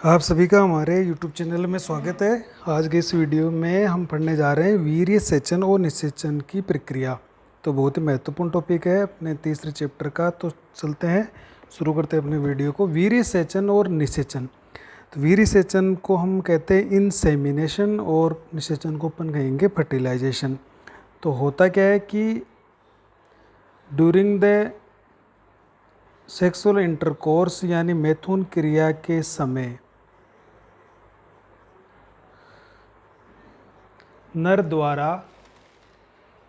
आप सभी का हमारे YouTube चैनल में स्वागत है। आज के इस वीडियो में हम पढ़ने जा रहे हैं वीर्य सेचन और निषेचन की प्रक्रिया। तो बहुत ही महत्वपूर्ण टॉपिक है अपने तीसरे चैप्टर का। तो चलते हैं, शुरू करते हैं अपने वीडियो को। वीर्य सेचन और निषेचन। तो वीर्य सेचन को हम कहते हैं इंसेमिनेशन और निषेचन को अपन कहेंगे फर्टिलाइजेशन। तो होता क्या है कि ड्यूरिंग द सेक्सुअल इंटरकोर्स यानी मैथुन क्रिया के समय नर द्वारा,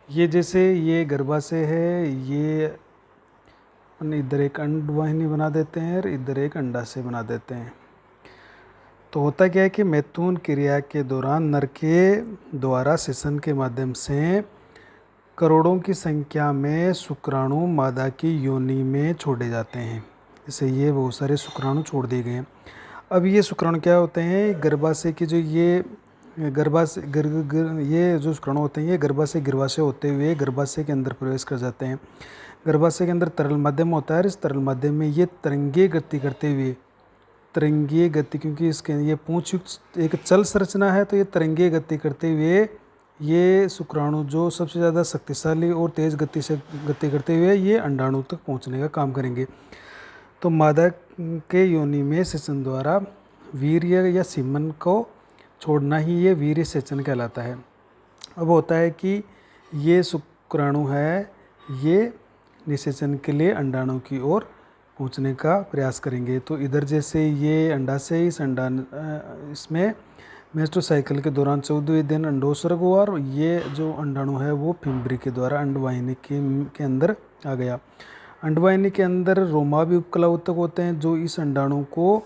ये जैसे ये गर्भाशय है, ये अपन इधर एक अंडवाहिनी बना देते हैं और इधर एक अंडाशय बना देते हैं। तो होता क्या है कि मैथुन क्रिया के दौरान नर के द्वारा सेचन के माध्यम से करोड़ों की संख्या में शुक्राणु मादा की योनि में छोड़े जाते हैं। जैसे ये बहुत सारे शुक्राणु छोड़ दिए गए हैं। अब ये शुक्राणु क्या होते हैं, गर्भाशय की जो ये ये जो शुक्राणु होते हैं ये गर्भाशय गिर्भाशय होते हुए गर्भाशय के अंदर प्रवेश कर जाते हैं। गर्भाशय के अंदर तरल माध्यम होता है। इस तरल माध्यम में ये तरंगीय गति करते हुए, तरंगीय गति क्योंकि इसके ये पूंछ युक्त एक चल संरचना है, तो ये तरंगीय गति करते हुए ये शुक्राणु जो सबसे ज़्यादा शक्तिशाली और तेज़ गति से गति करते हुए ये अंडाणु तक पहुंचने का काम करेंगे। तो मादा के योनि में सेचन द्वारा वीर्य या सीमन को छोड़ना ही ये वीर्य सेचन कहलाता है। अब होता है कि ये शुक्राणु है, ये निषेचन के लिए अंडाणु की ओर पहुंचने का प्रयास करेंगे। तो इधर जैसे ये अंडाशय, इसमें मेस्टोसाइकिल के दौरान 14वें दिन अंडोत्सर्ग हुआ और ये जो अंडाणु है वो फिम्बरी के द्वारा अंडवाहिनी के अंदर आ गया। अंडवाहिनी के अंदर रोमावी उपकला ऊतक होते हैं जो इस अंडाणु को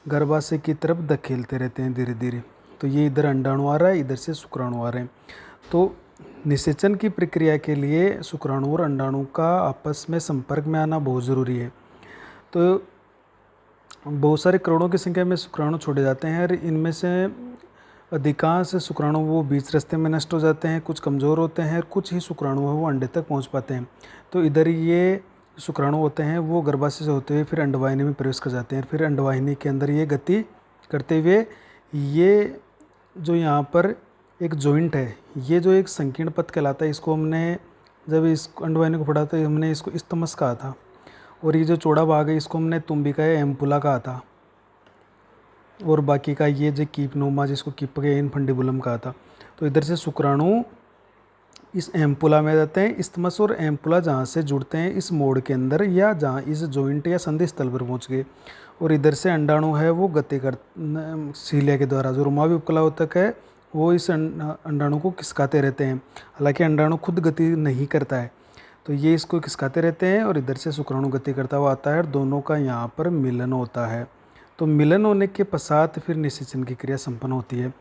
गर्भाशय की तरफ धकेलते रहते हैं धीरे धीरे। तो ये इधर अंडाणु आ रहा है, इधर से शुक्राणु आ रहे हैं। तो निषेचन की प्रक्रिया के लिए शुक्राणु और अंडाणु का आपस में संपर्क में आना बहुत ज़रूरी है। तो बहुत सारे करोड़ों की संख्या में शुक्राणु छोड़े जाते हैं और इनमें से अधिकांश शुक्राणु वो बीच रास्ते में नष्ट हो जाते हैं, कुछ कमज़ोर होते हैं, कुछ ही शुक्राणु है वो अंडे तक पहुंच पाते हैं। तो इधर ये शुक्राणु होते हैं वो गर्भाशय से होते हुए फिर अंडवाहिनी में प्रवेश कर जाते हैं। फिर अंडवाहिनी के अंदर ये गति करते हुए ये जो यहाँ पर एक जॉइंट है, ये जो एक संकीर्ण पथ कहलाता है, इसको हमने जब इस अंडवाहिनी को पढ़ा तो हमने इसको इस्तमस कहा था। और ये जो चौड़ा भाग है इसको हमने तुम्बिका या एम्पुला कहा था। और बाकी का ये जो कीपनोमा जिसको कीप के इनफंडिबुलम कहा था। तो इधर से शुक्राणु इस एम्पुला में जाते हैं। इस्तमस और एम्पुला जहाँ से जुड़ते हैं इस मोड़ के अंदर या जहाँ इस जॉइंट या संधि स्थल पर पहुँच गए। और इधर से अंडाणु है वो गति कर सीलिया के द्वारा जो रोमावी उपकला ऊतक है वो इस अंडाणु को खिसकाते रहते हैं। हालांकि अंडाणु खुद गति नहीं करता है, तो ये इसको खिसकाते रहते हैं और इधर से शुक्राणु गति करता हुआ आता है और दोनों का यहाँ पर मिलन होता है। तो मिलन होने के पश्चात फिर निषेचन की क्रिया संपन्न होती है।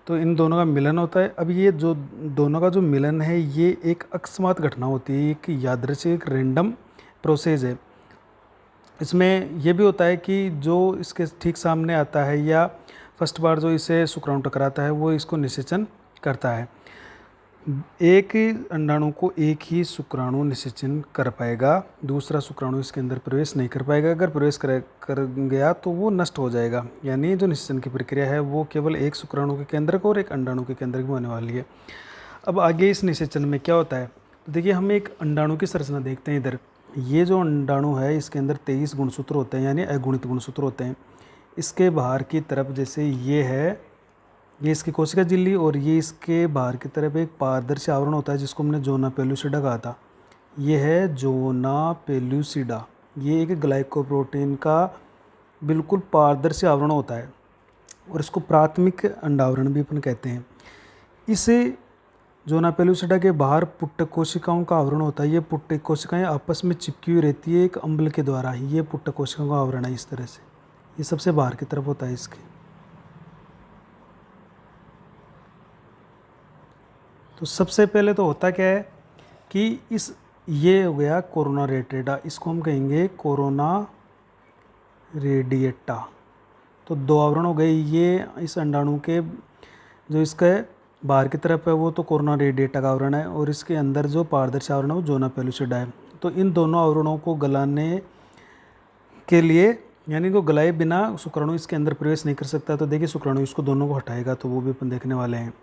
तो इन दोनों का मिलन होता है। अब ये जो दोनों का जो मिलन है ये एक अकस्मात घटना होती है, एक यादृच्छिक रैंडम प्रोसेस है। इसमें यह भी होता है कि जो इसके ठीक सामने आता है या फर्स्ट बार जो इसे शुक्राणु टकराता है वो इसको निषेचन करता है। एक अंडाणु को एक ही शुक्राणु निषेचन कर पाएगा, दूसरा शुक्राणु इसके अंदर प्रवेश नहीं कर पाएगा। अगर प्रवेश कर गया तो वो नष्ट हो जाएगा। यानी जो निषेचन की प्रक्रिया है वो केवल एक शुक्राणु के केंद्रक और एक अंडाणु के केंद्रक में होने वाली है। अब आगे इस निषेचन में क्या होता है, तो देखिए हम एक अंडाणु की संरचना देखते हैं। इधर ये जो अंडाणु है इसके अंदर 23 गुणसूत्र होते हैं यानी अगुणित गुणसूत्र होते हैं। इसके बाहर की तरफ जैसे ये है, ये इसकी कोशिका झिल्ली और ये इसके बाहर की तरफ एक पारदर्शी आवरण होता है जिसको हमने जोना पेलुसिडा कहा था। ये है जोना पेलुसिडा। ये एक ग्लाइकोप्रोटीन का बिल्कुल पारदर्शी आवरण होता है और इसको प्राथमिक अंडावरण भी अपन कहते हैं। इसे जोना पेलुसिडा के बाहर पुट्टक कोशिकाओं का आवरण होता है। ये पुट्टक कोशिकाएं आपस में चिपकी हुई रहती है एक अम्ल के द्वारा ही। ये पुट्टक कोशिकाओं का आवरण है इस तरह से, ये सबसे बाहर की तरफ होता है इसके। तो सबसे पहले तो होता क्या है कि ये हो गया कोरोना रेडिएटा, इसको हम कहेंगे कोरोना रेडिएटा। तो दो आवरण हो गए। ये इस अंडाणु के जो इसके बाहर की तरफ है वो तो कोरोना रेडिएटा का आवरण है और इसके अंदर जो पारदर्शी आवरण है वो जोना पेलुसिडा है। तो इन दोनों आवरणों को गलाने के लिए यानी इनको गलाए बिना शुक्राणु इसके अंदर प्रवेश नहीं कर सकता। तो देखिए शुक्राणु इसको दोनों को हटाएगा, तो वो भी अपन देखने वाले हैं।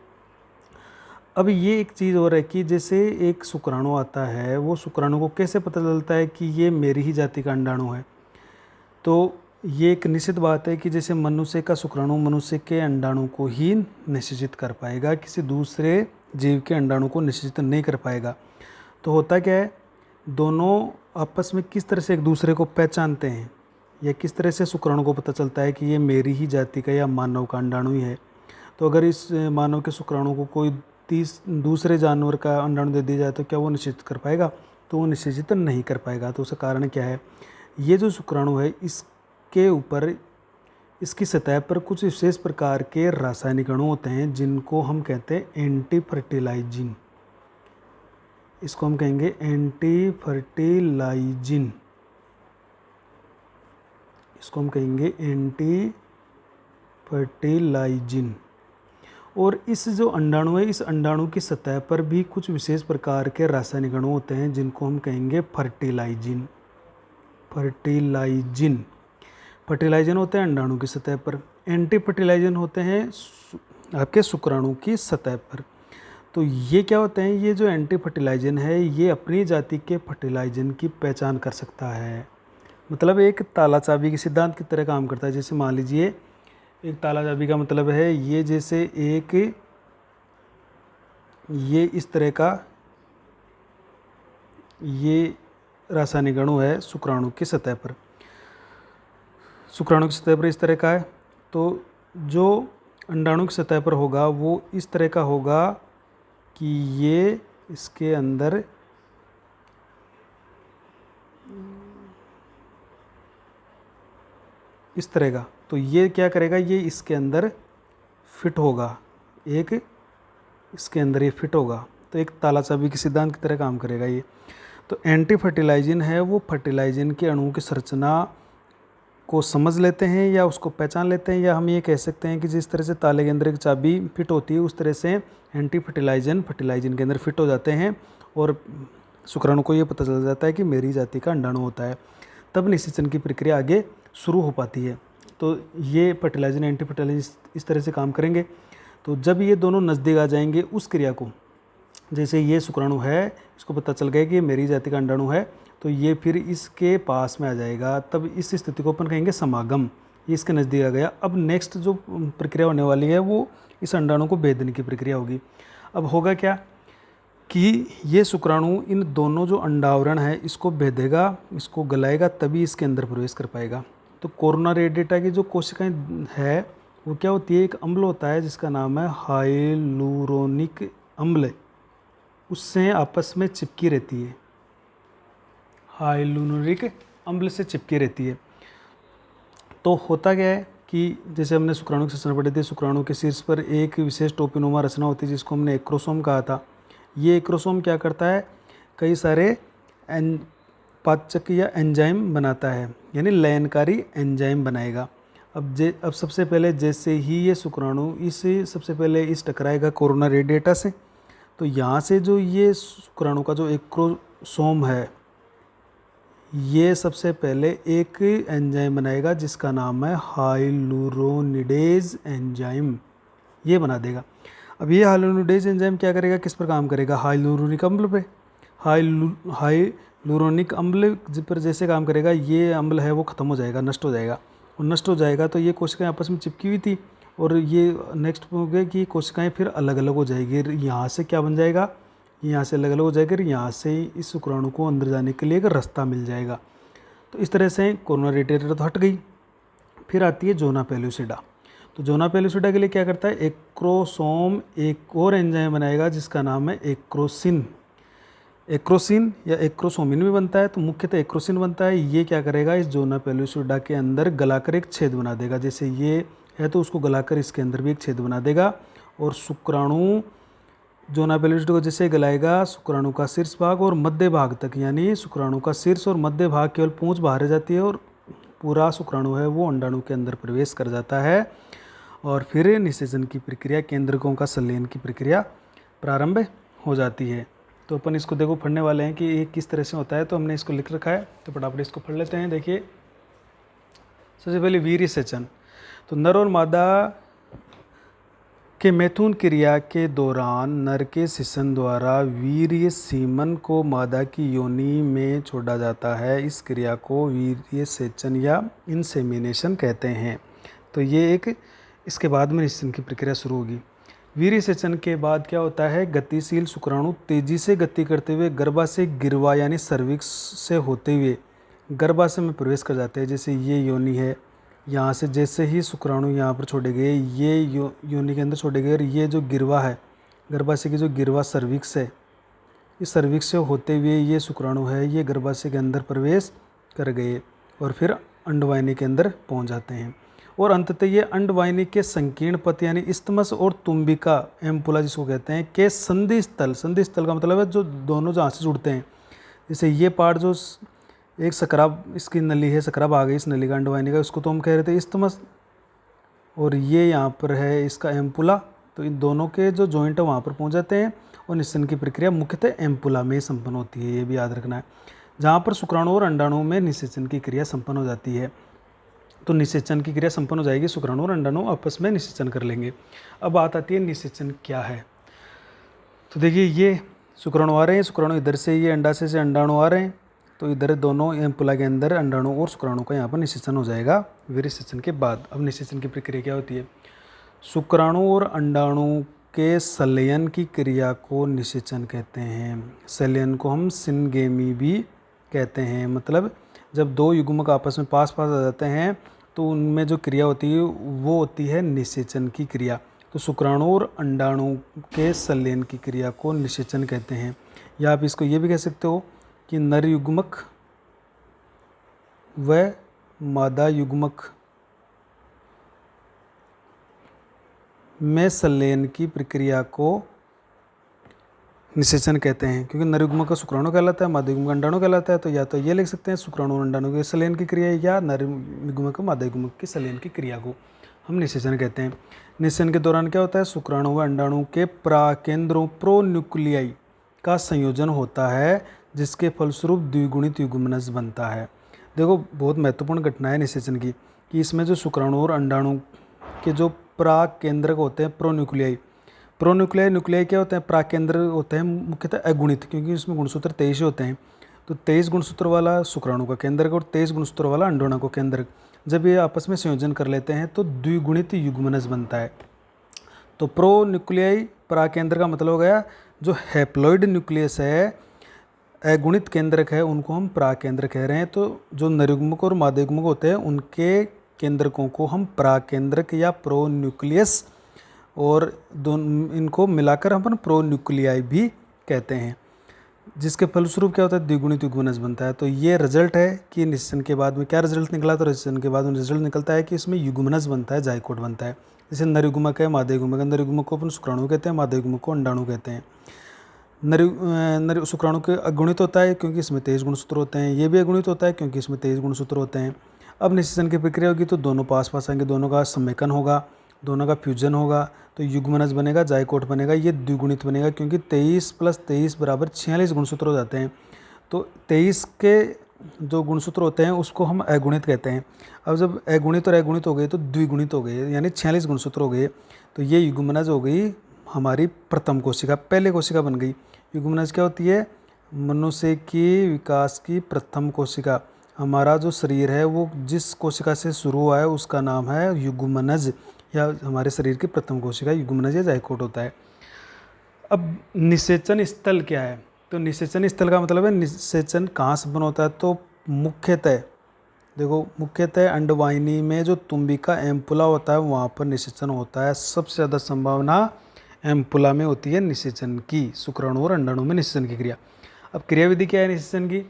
अब ये एक चीज़ और है कि जैसे एक शुक्राणु आता है, वो शुक्राणु को कैसे पता चलता है कि ये मेरी ही जाति का अंडाणु है। तो ये एक निश्चित बात है कि जैसे मनुष्य का शुक्राणु मनुष्य के अंडाणु को ही निषेचित कर पाएगा, किसी दूसरे जीव के अंडाणु को निषेचित नहीं कर पाएगा। तो होता क्या है, दोनों आपस में किस तरह से एक दूसरे को पहचानते हैं, या किस तरह से शुक्राणु को पता चलता है कि ये मेरी ही जाति का या मानव का अंडाणु ही है। तो अगर इस मानव के शुक्राणु को कोई दूसरे जानवर का अंडाणु दे दिया जाए तो क्या वो निषेचित कर पाएगा? तो वो निषेचित नहीं कर पाएगा। तो उसका कारण क्या है, ये जो शुक्राणु है इसके ऊपर, इसकी सतह पर कुछ विशेष प्रकार के रासायनिक अणु होते हैं जिनको हम कहते हैं एंटी फर्टिलाइजिन। इसको हम कहेंगे एंटी फर्टिलाइजिन, इसको हम कहेंगे एंटी फर्टिलाइजिन। और इस जो अंडाणु है, इस अंडाणु की सतह पर भी कुछ विशेष प्रकार के रासायनिक अणु होते हैं जिनको हम कहेंगे फर्टिलाइजिन। फर्टिलाइजिन फर्टिलाइजन होते हैं अंडाणु की सतह पर, एंटी फर्टिलाइजन होते हैं आपके शुक्राणु की सतह पर। तो ये क्या होते हैं, ये जो एंटी फर्टिलाइजन है ये अपनी जाति के फर्टिलाइजन की पहचान कर सकता है। मतलब एक ताला चाबी के सिद्धांत की तरह काम करता है। जैसे मान लीजिए एक ताला चाबी का मतलब है ये, जैसे एक ये इस तरह का ये रासायनिक अणु है शुक्राणु की सतह पर, शुक्राणु की सतह पर इस तरह का है। तो जो अंडाणु की सतह पर होगा वो इस तरह का होगा कि ये इसके अंदर इस तरह का, तो ये क्या करेगा, ये इसके अंदर फिट होगा, एक इसके अंदर ये फिट होगा। तो एक ताला चाबी के सिद्धांत की तरह काम करेगा ये। तो एंटी फर्टिलाइजिन है वो फर्टिलाइजिन के अणुओं की संरचना को समझ लेते हैं या उसको पहचान लेते हैं, या हम ये कह सकते हैं कि जिस तरह से ताले के अंदर एक चाबी फिट होती है उस तरह से एंटी फर्टिलाइजिन फर्टिलाइजिन के अंदर फिट हो जाते हैं और शुक्राणु को ये पता चल जाता है कि मेरी जाति का अंडाणु होता है। तब निषेचन की प्रक्रिया आगे शुरू हो पाती है। तो ये फर्टिलाइजिन एंटी फर्टिलाइजिन इस तरह से काम करेंगे। तो जब ये दोनों नज़दीक आ जाएंगे उस क्रिया को, जैसे ये शुक्राणु है इसको पता चल गया कि ये मेरी जाति का अंडाणु है, तो ये फिर इसके पास में आ जाएगा। तब इस स्थिति को अपन कहेंगे समागम। ये इसके नज़दीक आ गया। अब नेक्स्ट जो प्रक्रिया होने वाली है वो इस अंडाणु को भेदने की प्रक्रिया होगी। अब होगा क्या कि ये शुक्राणु इन दोनों जो अंडावरण है इसको भेदेगा, इसको गलाएगा, तभी इसके अंदर प्रवेश कर पाएगा। तो कोरोना रेडिएटा की जो कोशिकाएं है वो क्या होती है, एक अम्ल होता है जिसका नाम है हाइलुरोनिक अम्ल, उससे आपस में चिपकी रहती है, हाइलुरोनिक अम्ल से चिपकी रहती है। तो होता क्या है कि जैसे हमने शुक्राणु की संरचना पढ़ी थी, शुक्राणु के शीर्ष पर एक विशेष टोपिनोमा रचना होती है जिसको हमने एक्रोसोम कहा था। ये एक्रोसोम क्या करता है, कई सारे पाचक या एंजाइम बनाता है, यानी लयनकारी एंजाइम बनाएगा। अब सबसे पहले जैसे ही ये शुक्राणु सबसे पहले इस टकराएगा कोरोना रेडिएटा से, तो यहाँ से जो ये शुक्राणु का जो एक्रोसोम है ये सबसे पहले एक एंजाइम बनाएगा जिसका नाम है हाइलुरोनिडेज एंजाइम, ये बना देगा। अब ये हाइलुरोनिडेज एंजाइम क्या करेगा, किस पर काम करेगा, हाइलुरोनिक अम्ल पे। हाइलुरोनिक अम्ल पर जैसे काम करेगा, ये अम्ल है वो ख़त्म हो जाएगा, नष्ट हो जाएगा। और नष्ट हो जाएगा तो ये कोशिकाएं आपस में चिपकी हुई थी, और ये नेक्स्ट हो गया कि कोशिकाएं फिर अलग अलग हो जाएगी। यहाँ से क्या बन जाएगा, यहाँ से अलग अलग हो जाएगा, यहाँ से इस शुक्राणु को अंदर जाने के लिए एक रास्ता मिल जाएगा। तो इस तरह से कोरोना रेडिएटर तो हट गई। फिर आती है जोना पेलुसिडा। तो जोना पेलुसिडा के लिए क्या करता है, एक्रोसोम एक और एंजाइम बनाएगा जिसका नाम है एक्रोसिन। एक्रोसिन या एक्रोसोमिन भी बनता है, तो मुख्यतः एक्रोसिन बनता है। ये क्या करेगा, इस जोना पेलुसिडा के अंदर गलाकर एक छेद बना देगा। जैसे ये है तो उसको गलाकर इसके अंदर भी एक छेद बना देगा, और शुक्राणु जोना पेलुसिडा को जैसे गलाएगा, शुक्राणु का शीर्ष भाग और मध्य भाग तक, यानी शुक्राणु का शीर्ष और मध्य भाग केवल पूंछ बाहर रह जाती है और पूरा शुक्राणु है वो अंडाणु के अंदर प्रवेश कर जाता है। और फिर निषेचन की प्रक्रिया, केंद्रकों का संलयन की प्रक्रिया प्रारंभ हो जाती है। तो अपन इसको देखो पढ़ने वाले हैं कि ये किस तरह से होता है। तो हमने इसको लिख रखा है, तो फटाफट इसको पढ़ लेते हैं। देखिए, सबसे पहले वीर्य सेचन। तो नर और मादा के मैथुन क्रिया के दौरान नर के सिसन द्वारा वीर्य सीमन को मादा की योनि में छोड़ा जाता है। इस क्रिया को वीर्य सेचन या इंसेमिनेशन कहते हैं। तो ये एक, इसके बाद में निषेचन की प्रक्रिया शुरू होगी। वीर्य सेचन के बाद क्या होता है, गतिशील शुक्राणु तेजी से गति करते हुए गर्भाशय गिरवा यानी सर्विक्स से होते हुए गर्भाशय में प्रवेश कर जाते हैं। जैसे ये योनि है, यहाँ से जैसे ही शुक्राणु यहाँ पर छोड़े गए, ये योनि के अंदर छोड़े गए, और ये जो गिरवा है, गर्भाशय की जो गिरवा सर्विक्स है, इस सर्विक्स से होते हुए ये शुक्राणु है, ये गर्भाशय के अंदर प्रवेश कर गए और फिर अंडवाहिनी के अंदर पहुँच जाते हैं। और अंततः ये अंडवाहिनी के संकीर्ण पथ यानी इस्तमस और तुम्बिका एम्पुला जिसको कहते हैं के संधि स्थल, संधि स्थल का मतलब है जो दोनों जहाँ से जुड़ते हैं। जैसे ये पार्ट जो एक सकराब इसकी नली है, सकराब आ गई इस नली का अंडवाहिनी का, उसको तो हम कह रहे थे इस्तमस, और ये यहाँ पर है इसका एम्पुला। तो इन दोनों के जो जॉइंट है वहाँ पर पहुँच जाते हैं और निषेचन की प्रक्रिया मुख्यतः एम्पुला में संपन्न होती है, ये भी याद रखना है, जहाँ पर शुक्राणु और अंडाणु में निषेचन की क्रिया संपन्न हो जाती है। तो निषेचन की क्रिया संपन्न हो जाएगी, शुक्राणु और अंडाणु आपस में निषेचन कर लेंगे। अब बात आती है निषेचन क्या है। तो देखिए ये शुक्राणु आ रहे हैं, शुक्राणु इधर से, ये अंडाशय से अंडाणु आ रहे हैं, तो इधर दोनों एम्पुला के अंदर अंडाणु और शुक्राणु का यहाँ पर निषेचन हो जाएगा वीर्य सेचन के बाद। अब निषेचन की प्रक्रिया क्या होती है, शुक्राणु और अंडाणु के संलयन की क्रिया को निषेचन कहते हैं। संलयन को हम सिनगेमी भी कहते हैं, मतलब जब दो युग्मक आपस में पास पास आ जाते हैं तो उनमें जो क्रिया होती है वो होती है निषेचन की क्रिया। तो शुक्राणु और अंडाणु के संलयन की क्रिया को निषेचन कहते हैं। या आप इसको ये भी कह सकते हो कि नर युग्मक व मादा युग्मक में संलयन की प्रक्रिया को निषेचन कहते हैं, क्योंकि नर युग्मक का शुक्राणु कहलाता है, मादा युग्मक अंडाणु कहलाता है। तो या तो ये लिख सकते हैं शुक्राणु और अंडाणु के संलयन की क्रिया, या नर युग्मक मादा युग्मक के संलयन की क्रिया को हम निषेचन कहते हैं। निषेचन के दौरान क्या होता है, शुक्राणु व अंडाणु के प्राकेंद्रों प्रोन्यूक्लियाई का संयोजन होता है, जिसके फलस्वरूप द्विगुणित युग्मनज बनता है। देखो बहुत महत्वपूर्ण घटना है निषेचन की, कि इसमें जो शुक्राणु और अंडाणु के जो प्राकेंद्रक होते हैं प्रोन्यूक्लियाई, प्रोन्यूक्लियाई न्यूक्लियाई क्या होते हैं, प्राकेंद्र होते हैं मुख्यतः अगुणित, क्योंकि इसमें गुणसूत्र 23 होते हैं। तो 23 गुणसूत्र वाला शुक्राणु का केंद्रक और 23 गुणसूत्र वाला अंडाणु का केंद्रक, जब ये आपस में संयोजन कर लेते हैं तो द्विगुणित युग्मनज बनता है। तो प्रोन्यूक्लियाई प्राकेंद्र का मतलब हो गया जो हैप्लॉइड न्यूक्लियस है, अगुणित केंद्रक है, उनको हम प्राकेंद्र कह रहे हैं। तो जो नरयुग्मक और मादा युग्मक होते हैं उनके केंद्रकों को हम प्राकेंद्रक या प्रोन्यूक्लियस, और दोनों इनको मिलाकर हम प्रोन्यूक्लियाई भी कहते हैं, जिसके फलस्वरूप क्या होता है, द्विगुणित युग्मनज बनता है। तो ये रिजल्ट है कि निषेचन के बाद में क्या रिजल्ट निकला, तो निषेचन के बाद में रिजल्ट निकलता है कि इसमें युग्मनज बनता है, जाइकोट बनता है। जैसे नर युग्मक है, मादा युग्मक है, नर युग्मक को अपन शुक्राणु कहते हैं, मादा युग्मक को अंडाणु कहते हैं। नर शुक्राणु के अगुणित होता है क्योंकि इसमें 23 गुणसूत्र होते हैं, ये भी अगुणित होता है क्योंकि इसमें 23 गुणसूत्र होते हैं। अब निषेचन की प्रक्रिया होगी तो दोनों पास पास आएंगे, दोनों का समेकन होगा, दोनों का फ्यूजन होगा, तो युग्मनज बनेगा, जाइकोट बनेगा, ये द्विगुणित बनेगा, क्योंकि 23 + 23 = 46 गुणसूत्र हो जाते हैं। तो 23 के जो गुणसूत्र होते हैं उसको हम अगुणित कहते हैं। अब जब अगुणित और अगुणित हो गए तो द्विगुणित हो गए, यानी 46 गुणसूत्र हो गए। तो ये युग्मनज हो गई हमारी प्रथम कोशिका, पहले कोशिका बन गई। युग्मनज क्या होती है, मनुष्य की विकास की प्रथम कोशिका। हमारा जो शरीर है वो जिस कोशिका से शुरू हुआ है उसका नाम है युग्मनज, या हमारे शरीर की प्रथम कोशिका युग्मनज या जाइकोट होता है। अब निषेचन स्थल क्या है, तो निषेचन स्थल का मतलब है निषेचन कहाँ संपन्न होता है, तो मुख्यतः देखो, मुख्यतः अंडवाहिनी में जो तुम्बिका एम्पुला होता है वहाँ पर निषेचन होता है। सबसे ज़्यादा संभावना एम्पुला में होती है निषेचन की, शुक्राणु और अंडाणु में निषेचन की क्रिया। अब क्रिया विधि क्या है निषेचन की,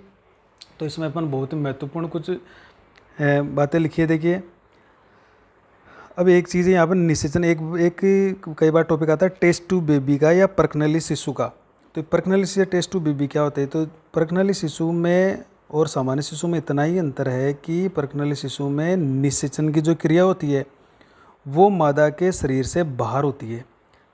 तो इसमें अपन बहुत ही महत्वपूर्ण कुछ बातें लिखी है, देखिए। अब एक चीज़ है यहाँ पर निषेचन, एक कई बार टॉपिक आता है टेस्ट ट्यूब बेबी का या परखनली शिशु का। तो परखनली शिशु या टेस्ट ट्यूब बेबी क्या होता है, तो परखनली शिशु में और सामान्य शिशु में इतना ही अंतर है कि परखनली शिशु में निषेचन की जो क्रिया होती है वो मादा के शरीर से बाहर होती है।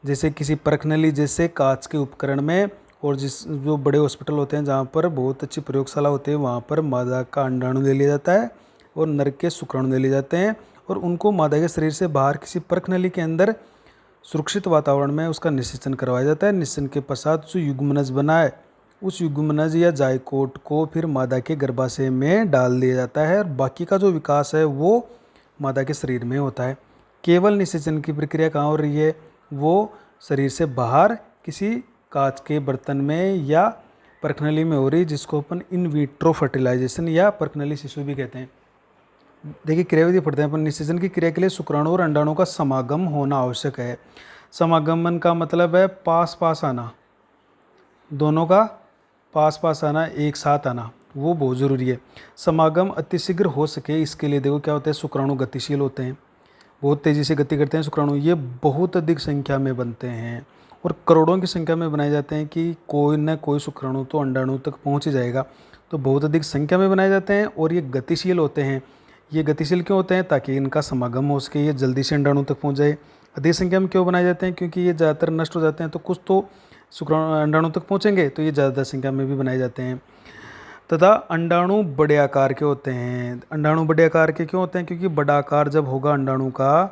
जैसे किसी परखनली जैसे कांच के उपकरण में, और जो बड़े हॉस्पिटल होते हैं जहाँ पर बहुत अच्छी प्रयोगशाला होती है वहाँ पर मादा का अंडाणु ले लिया जाता है, और नर के शुक्राणु ले लिए जाते हैं और उनको मादा के शरीर से बाहर किसी परख नली के अंदर सुरक्षित वातावरण में उसका निषेचन करवाया जाता है। निषेचन के पश्चात जो युग्मनज बना है उस युग्मनज या जायकोट को फिर मादा के गर्भाशय में डाल दिया जाता है और बाकी का जो विकास है वो मादा के शरीर में होता है। केवल निषेचन की प्रक्रिया कहाँ हो रही है, वो शरीर से बाहर किसी कांच के बर्तन में या परखनली में हो रही है, जिसको अपन इन विट्रो फर्टिलाइजेशन या परखनली शिशु भी कहते हैं। देखिए क्रियाविधि पढ़ते हैं अपन। निषेचन की क्रिया के लिए शुक्राणु और अंडाणु का समागम होना आवश्यक है। समागमन का मतलब है पास पास आना, दोनों का पास पास आना, एक साथ आना, वो बहुत ज़रूरी है। समागम अतिशीघ्र हो सके इसके लिए देखो क्या होता है, शुक्राणु गतिशील होते हैं, बहुत तेज़ी से गति करते हैं शुक्राणु। ये बहुत अधिक संख्या में बनते हैं और करोड़ों की संख्या में बनाए जाते हैं कि कोई न कोई शुक्राणु तो अंडाणु तक पहुंच ही जाएगा। तो बहुत अधिक संख्या में बनाए जाते हैं और ये गतिशील होते हैं। ये गतिशील क्यों होते हैं, ताकि इनका समागम हो सके, ये जल्दी से अंडाणु तक पहुंच जाए। अधिक संख्या में क्यों बनाए जाते हैं, क्योंकि ये ज़्यादातर नष्ट हो जाते हैं, तो कुछ तो शुक्राणु अंडाणु तक पहुँचेंगे, तो ये ज़्यादा संख्या में भी बनाए जाते हैं। तथा अंडाणु बड़े आकार के होते हैं। अंडाणु बड़े आकार के क्यों होते हैं, क्योंकि बड़ा आकार जब होगा अंडाणु का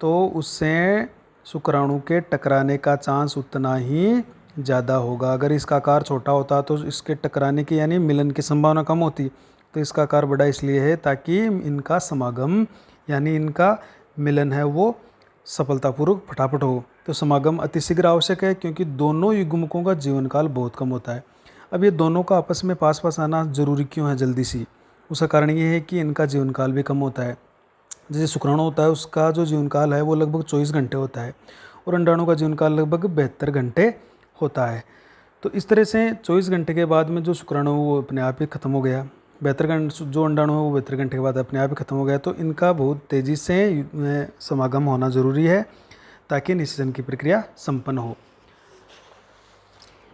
तो उससे शुक्राणु के टकराने का चांस उतना ही ज़्यादा होगा। अगर इसका आकार छोटा होता तो इसके टकराने की यानी मिलन की संभावना कम होती। तो इसका आकार बड़ा इसलिए है ताकि इनका समागम यानी इनका मिलन है वो सफलतापूर्वक फटाफट हो। तो समागम अतिशीघ्र आवश्यक है क्योंकि दोनों युग्मकों का जीवन काल बहुत कम होता है। अब ये दोनों का आपस में पास पास आना जरूरी क्यों है जल्दी सी, उसका कारण ये है कि इनका जीवन काल भी कम होता है। जैसे शुक्राणु होता है उसका जो जीवन काल है वो लगभग 24 घंटे होता है और अंडाणु का जीवन काल लगभग 72 घंटे होता है। तो इस तरह से 24 घंटे के बाद में जो शुक्राणु वो अपने आप ही खत्म हो गया, 72 घंटे जो अंडाणु है वो 72 घंटे के बाद अपने आप ही खत्म हो गया। तो इनका बहुत तेज़ी से समागम होना ज़रूरी है ताकि निषेचन की प्रक्रिया संपन्न हो।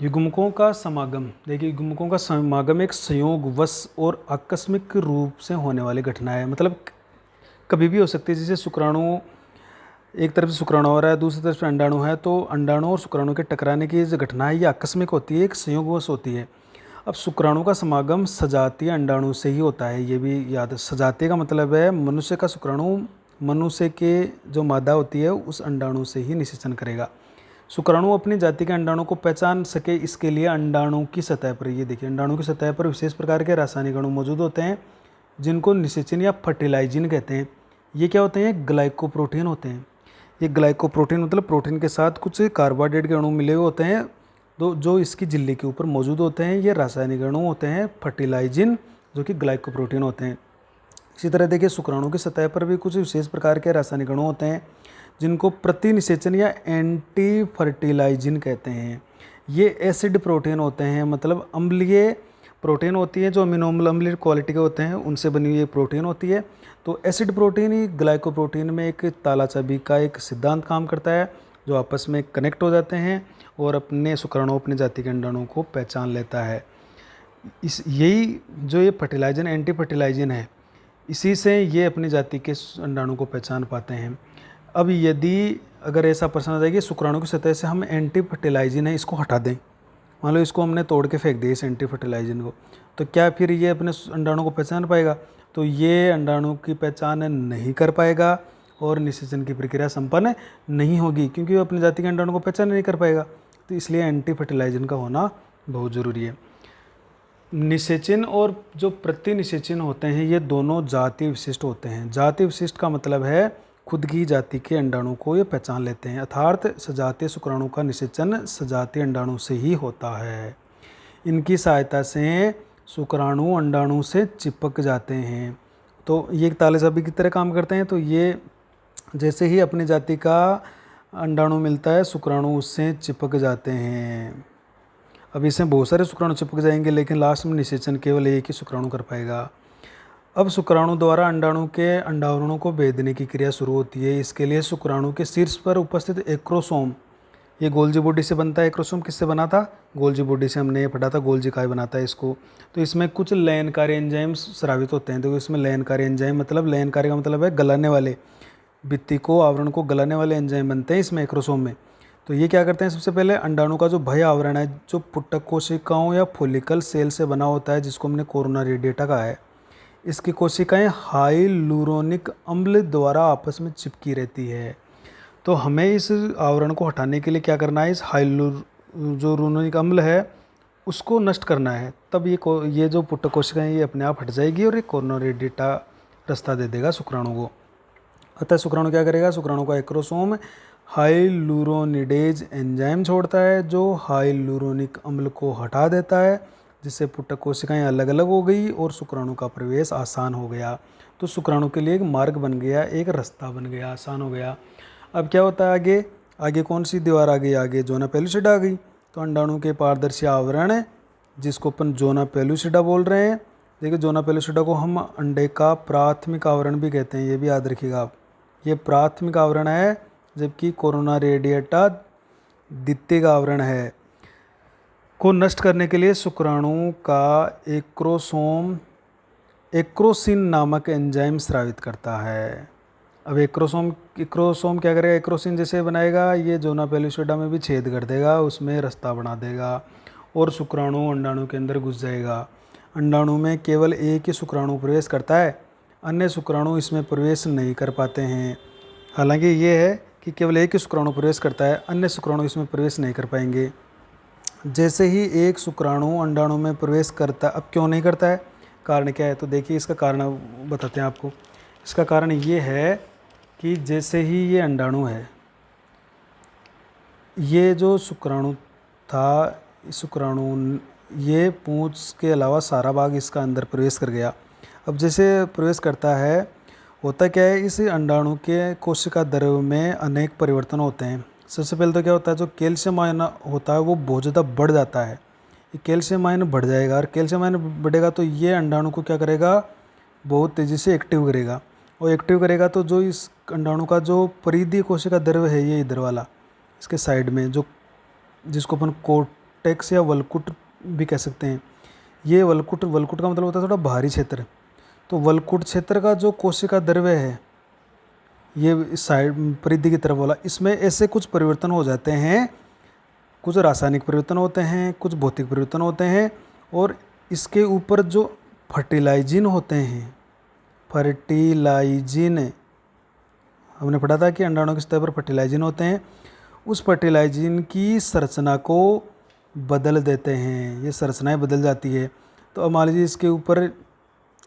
युग्मकों का समागम, देखिए युग्मकों का समागम एक संयोगवश और आकस्मिक रूप से होने वाली घटना है। मतलब कभी भी हो सकती है। जैसे शुक्राणु एक तरफ से शुक्राणु हो रहा है, दूसरी तरफ से अंडाणु है, तो अंडाणु और शुक्राणु के टकराने की जो घटना है ये आकस्मिक होती है, एक संयोगवश होती है। अब शुक्राणु का समागम सजातीय अंडाणु से ही होता है, ये भी याद। सजातीय का मतलब है मनुष्य का शुक्राणु मनुष्य के जो मादा होती है उस अंडाणु से ही निषेचन करेगा। शुक्राणु अपनी जाति के अंडाणु को पहचान सके इसके लिए अंडाणु की सतह पर, ये देखिए अंडाणु की सतह पर विशेष प्रकार के रासायनिक अणु मौजूद होते हैं जिनको निषेचन या फर्टिलाइजिन कहते हैं। ये क्या होते हैं, ग्लाइकोप्रोटीन होते हैं। ये ग्लाइकोप्रोटीन मतलब प्रोटीन के साथ कुछ कार्बोहाइड्रेट के अणु मिले हुए होते हैं जो इसकी झिल्ली के ऊपर मौजूद होते हैं। ये रासायनिक अणु होते हैं फर्टिलाइजिन जो कि ग्लाइकोप्रोटीन होते हैं। इसी तरह देखिए शुक्राणु की सतह पर भी कुछ विशेष प्रकार के रासायनिक अणु होते हैं जिनको प्रतिनिषेचन या एंटी फर्टिलाइजिन कहते हैं। ये एसिड प्रोटीन होते हैं, मतलब अम्लीय प्रोटीन होती है जो अमीनो अम्लीय क्वालिटी के होते हैं उनसे बनी हुई प्रोटीन होती है। तो एसिड प्रोटीन ही ग्लाइकोप्रोटीन में एक ताला चाबी का एक सिद्धांत काम करता है जो आपस में कनेक्ट हो जाते हैं और अपने शुक्राणु अपने जाति के अंडाणु को पहचान लेता है। यही जो ये फर्टिलाइजन एंटी फर्टिलाइजन है, इसी से ये अपनी जाति के अंडाणु को पहचान पाते हैं। अब यदि अगर ऐसा प्रश्न आ जाए कि शुक्राणु की सतह से हम एंटी फर्टिलाइजन है इसको हटा दें, मान लो इसको हमने तोड़ के फेंक दिया इस एंटी फर्टिलाइजन को, तो क्या फिर ये अपने अंडाणु को पहचान पाएगा? तो ये अंडाणु की पहचान नहीं कर पाएगा और निषेचन की प्रक्रिया संपन्न नहीं होगी क्योंकि वो अपनी जाति के अंडाणु को पहचान नहीं कर पाएगा। तो इसलिए एंटी फर्टिलाइजन का होना बहुत ज़रूरी है। निषेचन और जो प्रतिनिषेचन होते हैं ये दोनों जाति विशिष्ट होते हैं। जाति विशिष्ट का मतलब है खुद की जाति के अंडाणु को ये पहचान लेते हैं, अर्थात सजातीय शुक्राणु का निषेचन सजातीय अंडाणु से ही होता है। इनकी सहायता से शुक्राणु अंडाणु से चिपक जाते हैं। तो ये एक ताले चाबी की तरह काम करते हैं। तो ये जैसे ही अपनी जाति का अंडाणु मिलता है शुक्राणु उससे चिपक जाते हैं। अब इसमें बहुत सारे शुक्राणु चिपक जाएंगे लेकिन लास्ट में निषेचन केवल एक ही शुक्राणु कर पाएगा। अब शुक्राणु द्वारा अंडाणु के अंडावरणों को भेदने की क्रिया शुरू होती है। इसके लिए शुक्राणु के शीर्ष पर उपस्थित एक्रोसोम, ये गोल्जी बॉडी से बनता है। एक्रोसोम किससे बना था? गोल्जी बॉडी से हमने ये पढ़ा था, गोल्जी काय बनाता है इसको। तो इसमें कुछ लयनकारी एंजाइम स्रावित होते हैं। तो इसमें लयनकारी एंजाइम मतलब लयनकारी का मतलब है गलाने वाले, भित्ति को आवरण को गलाने वाले एंजाइम बनते हैं इसमें एक्रोसोम में। तो ये क्या करते हैं, सबसे पहले अंडाणु का जो बाह्य आवरण है जो पुटक कोशिकाओं या फोलिकल सेल से बना होता है जिसको हमने कोरोनरी रेडिएटा कहा है, इसकी कोशिकाएं हाइलुरोनिक अम्ल द्वारा आपस में चिपकी रहती है। तो हमें इस आवरण को हटाने के लिए क्या करना है, इस जो रूनिक अम्ल है उसको नष्ट करना है। तब ये जो पुट्ट कोशिकाएं ये अपने आप हट जाएगी और ये कोरोनरी डेटा रास्ता दे देगा शुक्राणु को। अतः शुक्राणु क्या करेगा, शुक्राणु का एक्रोसोम हाइलुरोनिडेज एंजाइम छोड़ता है जो हाइलुरोनिक अम्ल को हटा देता है, जिससे पुट्ट कोशिकाएं अलग अलग हो गई और शुक्राणु का प्रवेश आसान हो गया। तो शुक्राणु के लिए एक मार्ग बन गया, एक रास्ता बन गया, आसान हो गया। अब क्या होता है आगे, आगे कौन सी दीवार आ गई, आगे जोना पेलुसिडा आ गई। तो अंडाणु के पारदर्शी आवरण जिसको अपन जोना पेलुसिडा बोल रहे हैं। देखिए जोना पेलुसिडा को हम अंडे का प्राथमिक आवरण भी कहते हैं, ये भी याद रखिएगा आप। ये प्राथमिक आवरण है, जबकि कोरोना रेडिएटा द्वितीयक आवरण है। को नष्ट करने के लिए शुक्राणु का एक्रोसिन नामक एंजाइम स्रावित करता है। अब एक्रोसोम क्या करेगा, एक्रोसिन जैसे बनाएगा, ये जोना पेलुसिडा में भी छेद कर देगा, उसमें रास्ता बना देगा और शुक्राणु अंडाणु के अंदर घुस जाएगा। अंडाणु में केवल एक ही शुक्राणु प्रवेश करता है, अन्य शुक्राणु इसमें प्रवेश नहीं कर पाते हैं। हालांकि ये है कि केवल एक ही शुक्राणु प्रवेश करता है, अन्य शुक्राणु इसमें प्रवेश नहीं कर पाएंगे। जैसे ही एक शुक्राणु अंडाणु में प्रवेश करता, अब क्यों नहीं करता है, कारण क्या है, तो देखिए इसका कारण बताते हैं आपको। इसका कारण ये है कि जैसे ही ये अंडाणु है, ये जो शुक्राणु था, शुक्राणु ये पूंछ के अलावा सारा भाग इसका अंदर प्रवेश कर गया। अब जैसे प्रवेश करता है, होता क्या है, इस अंडाणु के कोशिका द्रव्य में अनेक परिवर्तन होते हैं। सबसे पहले तो क्या होता है, जो कैल्शियम आयन होता है वो बहुत ज़्यादा बढ़ जाता है। ये कैल्शियम आयन बढ़ जाएगा और कैल्शियम आयन बढ़ेगा तो ये अंडाणु को क्या करेगा, बहुत तेज़ी से एक्टिव करेगा। और एक्टिव करेगा तो जो इस अंडाणु का जो परिधीय कोशिका द्रव्य है, ये इधर वाला इसके साइड में, जो जिसको अपन कोर्टेक्स या वलकुट भी कह सकते हैं, ये वलकुट का मतलब होता है थोड़ा भारी क्षेत्र। तो वलकुट क्षेत्र का जो कोशिका द्रव्य है, ये इस साइड परिधि की तरफ वाला, इसमें ऐसे कुछ परिवर्तन हो जाते हैं, कुछ रासायनिक परिवर्तन होते हैं, कुछ भौतिक परिवर्तन होते हैं। और इसके ऊपर जो फर्टिलाइजिन होते हैं, फर्टिलाइजिन हमने पढ़ा था कि अंडाणु के सतह पर फर्टिलाइजिन होते हैं, उस फर्टिलाइजिन की संरचना को बदल देते हैं, ये संरचनाएं बदल जाती है। तो अब मान लीजिए इसके ऊपर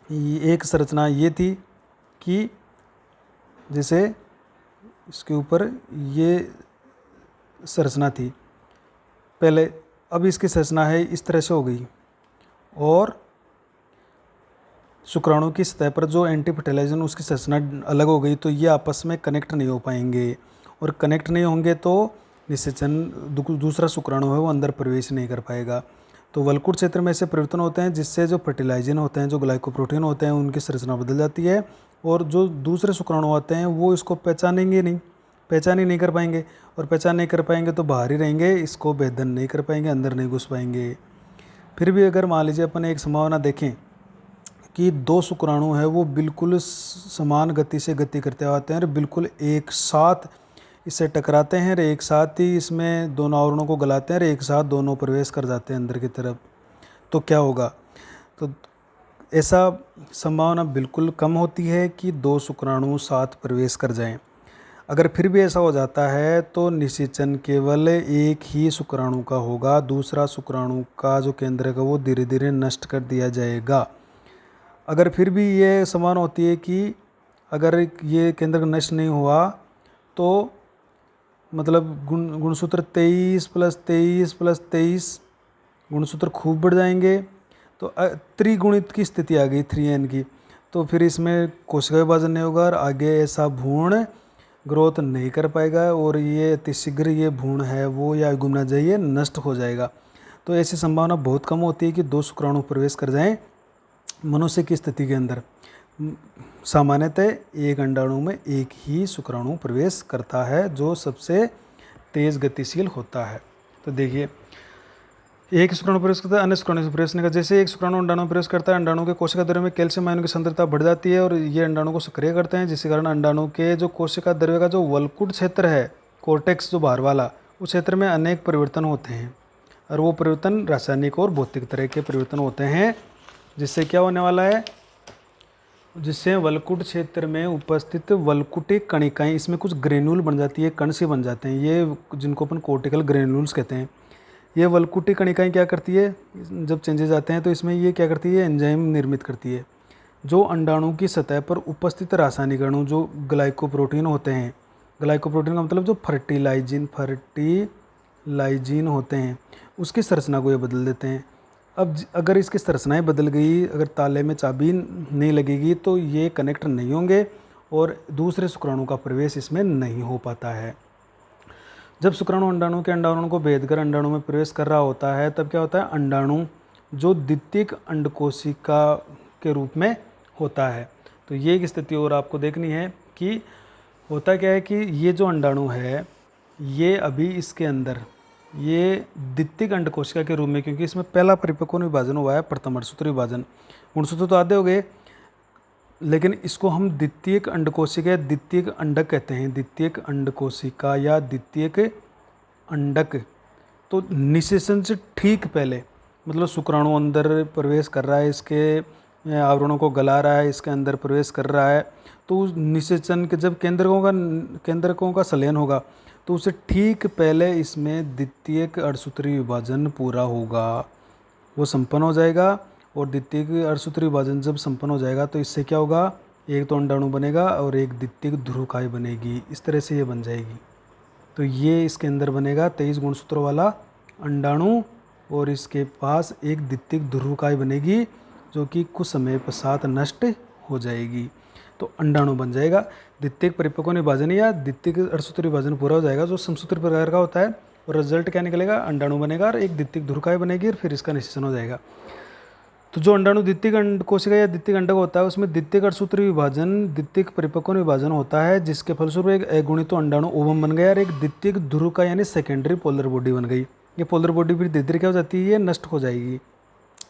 एक संरचना ये थी कि जैसे इसके ऊपर ये संरचना थी पहले, अब इसकी संरचना है इस तरह से हो गई, और शुक्राणु की सतह पर जो एंटी फर्टिलाइजन उसकी संरचना अलग हो गई, तो ये आपस में कनेक्ट नहीं हो पाएंगे, और कनेक्ट नहीं होंगे तो निषेचन दूसरा शुक्राणु है वो अंदर प्रवेश नहीं कर पाएगा। तो वलकुट क्षेत्र में ऐसे परिवर्तन होते हैं जिससे जो फर्टिलाइजन होते हैं, जो ग्लाइकोप्रोटीन होते हैं, उनकी संरचना बदल जाती है, और जो दूसरे शुक्राणु आते हैं वो इसको पहचान ही नहीं कर पाएंगे, और पहचान नहीं कर पाएंगे तो बाहर ही रहेंगे, इसको भेदन नहीं कर पाएंगे, अंदर नहीं घुस पाएंगे। फिर भी अगर मान लीजिए अपन एक संभावना देखें कि दो शुक्राणु है वो बिल्कुल समान गति से गति करते आते हैं और बिल्कुल एक साथ इससे टकराते हैं और एक साथ ही इसमें दोनों आवरणों को गलाते हैं और एक साथ दोनों प्रवेश कर जाते हैं अंदर की तरफ, तो क्या होगा, तो ऐसा संभावना बिल्कुल कम होती है कि दो शुक्राणु साथ प्रवेश कर जाएं। अगर फिर भी ऐसा हो जाता है तो निषेचन केवल एक ही शुक्राणु का होगा, दूसरा शुक्राणु का जो केंद्र है वो धीरे धीरे नष्ट कर दिया जाएगा। अगर फिर भी ये समान होती है कि अगर ये केंद्र नष्ट नहीं हुआ तो मतलब गुणसूत्र 23 + 23 + 23 गुणसूत्र खूब बढ़ जाएंगे, तो त्रिगुणित की स्थिति आ गई 3n की। तो फिर इसमें कोशिका विभाजन नहीं होगा और आगे ऐसा भ्रूण ग्रोथ नहीं कर पाएगा, और ये अतिशीघ्र ये भ्रूण है वो या गुमना जाइए नष्ट हो जाएगा। तो ऐसी संभावना बहुत कम होती है कि दो शुक्राणु प्रवेश कर जाएं मनुष्य की स्थिति के अंदर। सामान्यतः एक अंडाणु में एक ही शुक्राणु प्रवेश करता है जो सबसे तेज गतिशील होता है। तो देखिए एक शुक्राणु प्रवेश करता है, अन्य शुक्राणु से प्रवेश नहीं करता। जैसे एक शुक्राणु अंडाणु में प्रवेश करता है, अंडाणु के कोशिका द्रव्य में कैल्शियम आयनों की सांद्रता बढ़ जाती है और ये अंडाणु को सक्रिय करते हैं, जिसके कारण अंडाणु के जो कोशिका द्रव्य का जो वलकुट क्षेत्र है, कोर्टेक्स जो बाहर वाला, उस क्षेत्र में अनेक परिवर्तन होते हैं, और वो परिवर्तन रासायनिक और भौतिक तरह के परिवर्तन होते हैं, जिससे क्या होने वाला है, जिससे वलकुट क्षेत्र में उपस्थित वलकुटी कणिकाएं, इसमें कुछ ग्रेन्यूल बन जाती है, कण से बन जाते हैं, ये जिनको अपन कोर्टिकल ग्रेन्यूल्स कहते हैं। ये वलकुटी कणिकाएं क्या करती है, जब चेंजेस आते हैं तो इसमें ये क्या करती है, एंजाइम निर्मित करती है। जो अंडाणु की सतह पर उपस्थित रासायनिक अणु जो ग्लाइकोप्रोटीन होते हैं, ग्लाइकोप्रोटीन का मतलब जो फर्टिलाइजिन होते हैं, उसकी संरचना को ये बदल देते हैं। अब अगर इसकी संरचनाएं बदल गई, अगर ताले में चाबी नहीं लगेगी तो ये कनेक्ट नहीं होंगे और दूसरे शुक्राणु का प्रवेश इसमें नहीं हो पाता है। जब शुक्राणु अंडाणु के अंडाणु को भेद कर अंडाणु में प्रवेश कर रहा होता है, तब क्या होता है, अंडाणु जो द्वितीयक अंडकोशिका के रूप में होता है। तो ये एक स्थिति और आपको देखनी है कि होता क्या है कि ये जो अंडाणु है, ये अभी इसके अंदर ये द्वितीयक अंडकोशिका के रूप में, क्योंकि इसमें पहला परिपक्व विभाजन हुआ है, प्रथम अर्धसूत्र विभाजन, गुणसूत्र तो आधे हो गए, लेकिन इसको हम द्वितीयक अंडकोशिका, द्वितीयक अंडक कहते हैं, द्वितीयक अंडकोशिका या द्वितीयक अंडक। तो निषेचन से ठीक पहले, मतलब शुक्राणु अंदर प्रवेश कर रहा है, इसके आवरणों को गला रहा है, इसके अंदर प्रवेश कर रहा है, तो उस निषेचन के जब केंद्रकों का संलयन होगा तो उसे ठीक पहले इसमें द्वितीयक अर्धसूत्री विभाजन पूरा होगा, वो संपन्न हो जाएगा। और द्वितीयक अर्धसूत्री विभाजन जब संपन्न हो जाएगा तो इससे क्या होगा, एक तो अंडाणु बनेगा और एक द्वितीयक ध्रुवकाय बनेगी, इस तरह से ये बन जाएगी। तो ये इसके अंदर बनेगा 23 गुणसूत्रों वाला अंडाणु और इसके पास एक द्वितीयक ध्रुवकाय बनेगी जो कि कुछ समय पश्चात नष्ट हो जाएगी। तो अंडाणु बन जाएगा। द्वितीयक परिपक्व विभाजन या द्वितीयक अर्धसूत्री विभाजन पूरा हो जाएगा जो समसूत्री प्रकार का होता है, और रिजल्ट क्या निकलेगा, अंडाणु बनेगा और एक द्वितीयक ध्रुवकाय बनेगी और फिर इसका निषेचन हो जाएगा। तो जो अंडाणु द्वितीयक अंडकोशिका या द्वितीयक अंडक होता है उसमें द्वितीयक अर्धसूत्री विभाजन, द्वितीयक परिपक्व विभाजन होता है, जिसके फलस्वरूप एक अगुणित अंडाणु ओवम बन गया और एक द्वितीयक ध्रुवकाय यानी सेकेंडरी पोलर बॉडी बन गई। ये पोलर बॉडी फिर धीरे धीरे क्या हो जाती है, ये नष्ट हो जाएगी।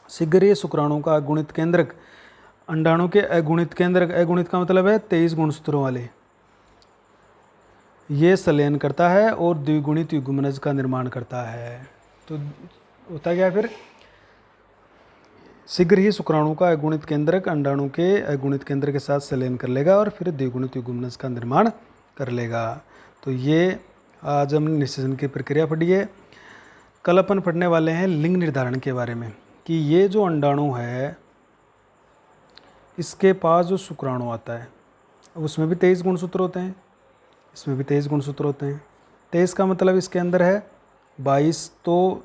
शीघ्र ये शुक्राणु का अगुणित केंद्रक अंडाणु के अगुणित केंद्रक, अगुणित का मतलब है 23 गुणसूत्रों वाले, ये संलयन करता है और द्विगुणित युग्मनज का निर्माण करता है। तो होता क्या फिर, शीघ्र ही शुक्राणु का अगुणित केंद्रक अंडाणु के अगुणित केंद्र के साथ संलयन कर लेगा और फिर द्विगुणित युग्मनज का निर्माण कर लेगा। तो ये आज हमने निषेचन की प्रक्रिया पढ़ी है। कल अपन पढ़ने वाले हैं लिंग निर्धारण के बारे में, कि ये जो अंडाणु है इसके पास जो शुक्राणु आता है उसमें भी 23 गुणसूत्र होते हैं, इसमें भी 23 गुणसूत्र होते हैं। 23 का मतलब इसके अंदर है 22, तो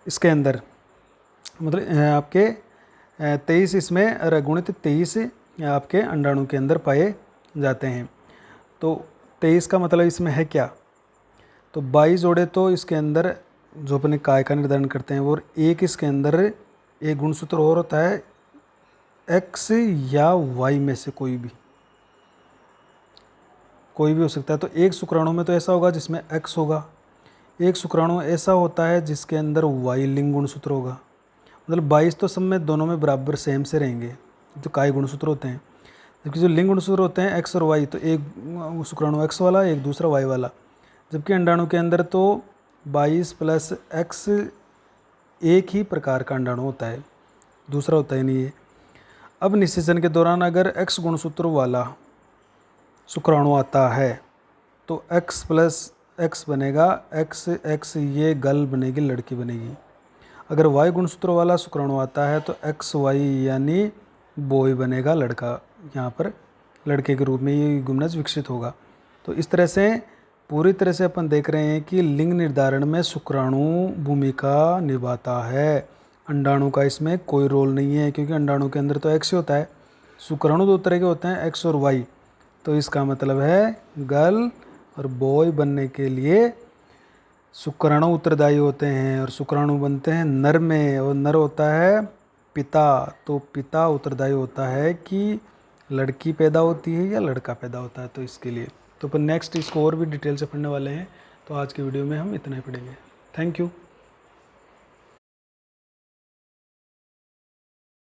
इसके अंदर मतलब आपके 23 इसमें अगुणित 23 आपके अंडाणु के अंदर पाए जाते हैं। तो 23 का मतलब इसमें है क्या, तो 22 जोड़े तो इसके अंदर जो अपने काय का निर्धारण करते हैं, और एक इसके अंदर एक गुणसूत्र और होता है x या y में से कोई भी हो सकता है। तो एक शुक्राणु में तो ऐसा होगा जिसमें x होगा, एक शुक्राणु ऐसा होता है जिसके अंदर y लिंग गुणसूत्र होगा। मतलब 22 तो सब में दोनों में बराबर सेम से रहेंगे जो काय गुणसूत्र होते हैं, जबकि जो लिंग गुणसूत्र होते हैं x और y, तो एक शुक्राणु x वाला एक दूसरा y वाला, जबकि अंडाणु के अंदर तो 22 प्लस x एक ही प्रकार का अंडाणु होता है, दूसरा होता ही नहीं है। अब निषेचन के दौरान अगर x गुणसूत्र वाला शुक्राणु आता है तो x प्लस x बनेगा x ये गर्ल बनेगी, लड़की बनेगी। अगर y गुणसूत्र वाला शुक्राणु आता है तो XY यानी बॉय बनेगा, लड़का, यहाँ पर लड़के के रूप में ये युग्मनज विकसित होगा। तो इस तरह से पूरी तरह से अपन देख रहे हैं कि लिंग निर्धारण में शुक्राणु भूमिका निभाता है, अंडाणु का इसमें कोई रोल नहीं है, क्योंकि अंडाणु के अंदर तो x ही होता है। शुक्राणु दो तरह के होते हैं, x और y, तो इसका मतलब है गर्ल और बॉय बनने के लिए शुक्राणु उत्तरदायी होते हैं, और शुक्राणु बनते हैं नर में, और नर होता है पिता, तो पिता उत्तरदायी होता है कि लड़की पैदा होती है या लड़का पैदा होता है। तो इसके लिए तो अपन नेक्स्ट इसको और भी डिटेल से पढ़ने वाले हैं। तो आज के वीडियो में हम इतना ही पढ़ेंगे। Thank you.